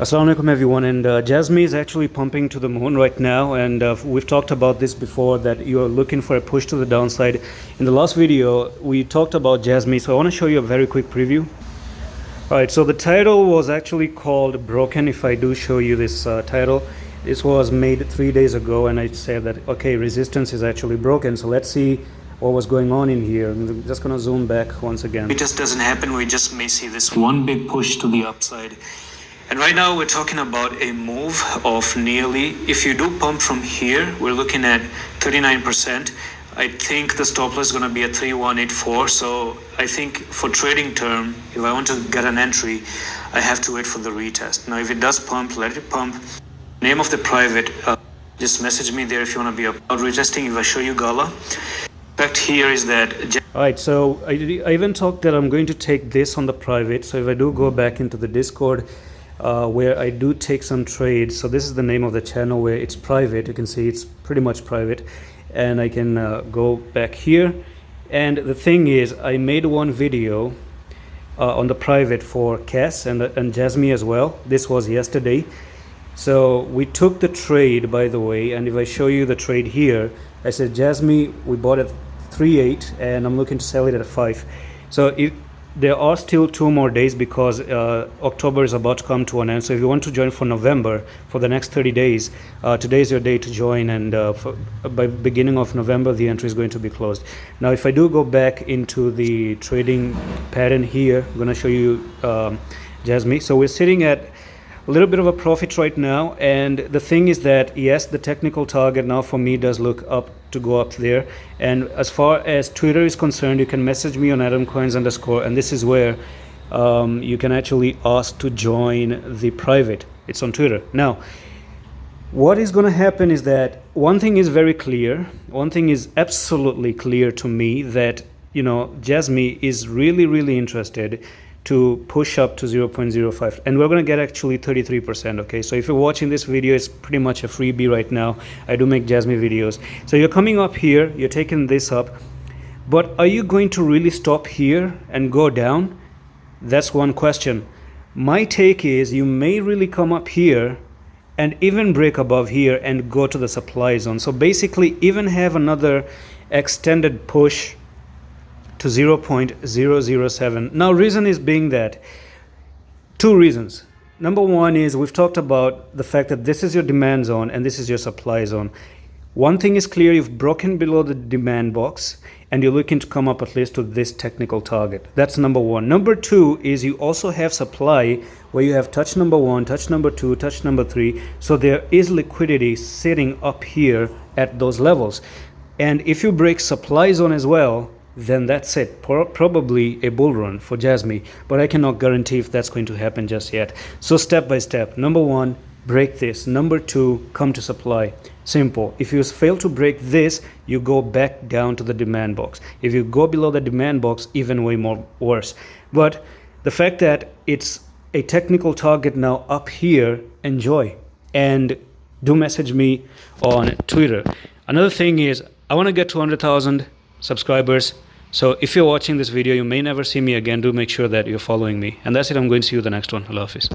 Assalamu alaikum everyone, and Jasmy is actually pumping to the moon right now, and we've talked about this before, that you're looking for a push to the downside. In the last video we talked about Jasmy, so I want to show you a very quick preview. Alright, so the title was actually called Broken. If I do show you this title, this was made 3 days ago, and I said that okay, resistance is actually broken. So let's see what was going on in here. I'm just gonna zoom back once again. It just doesn't happen. We just may see this one big push to the upside. And right now we're talking about a move of nearly, if you do pump from here, we're looking at 39%. I think the stop loss is going to be at 3184. So I think for trading term, if I want to get an entry, I have to wait for the retest. Now, if it does pump, let it pump. Name of the private, just message me there if you want to be about retesting. If I show you Gala, fact here is that. All right, so I even talked that I'm going to take this on the private. So if I do go back into the Discord, where I do take some trades, so this is the name of the channel where it's private. You can see it's pretty much private, and I can go back here. And the thing is, I made one video on the private for Cass and Jasmy as well. This was yesterday. So we took the trade, by the way, and if I show you the trade here, I said Jasmy, we bought at 3.8 and I'm looking to sell it at 5. So there are still 2 more days because October is about to come to an end. So if you want to join for November, for the next 30 days, today is your day to join, and by beginning of November the entry is going to be closed. Now if I do go back into the trading pattern here, I'm going to show you Jasmy. So we're sitting at a little bit of a profit right now, and the thing is that yes, the technical target now for me does look up to go up there. And as far as Twitter is concerned, you can message me on AdamCoins_, and this is where you can actually ask to join the private. It's on Twitter. Now what is going to happen is that one thing is very clear, one thing is absolutely clear to me, that Jasmy is really interested to push up to 0.05, and we're going to get actually 33%. Okay, so if you're watching this video, it's pretty much a freebie right now. I do make Jasmy videos. So you're coming up here, you're taking this up, but are you going to really stop here and go down? That's one question. My take is you may really come up here and even break above here and go to the supply zone. So basically even have another extended push to 0.007. Now reason is being that 2 reasons. Number one is we've talked about the fact that this is your demand zone and this is your supply zone. One thing is clear, you've broken below the demand box and you're looking to come up at least to this technical target. That's number one. Number two is you also have supply where you have touch number 1, touch number 2, touch number 3. So there is liquidity sitting up here at those levels. And if you break supply zone as well, then that's it. Probably a bull run for Jasmy, but I cannot guarantee if that's going to happen just yet. So step by step. Number 1, break this. Number 2, come to supply. Simple. If you fail to break this, you go back down to the demand box. If you go below the demand box, even way more worse. But the fact that it's a technical target now up here, enjoy, and do message me on Twitter. Another thing is I want to get to 100,000 subscribers. So if you're watching this video, you may never see me again. Do make sure that you're following me. And that's it. I'm going to see you the next one. Allah Hafiz.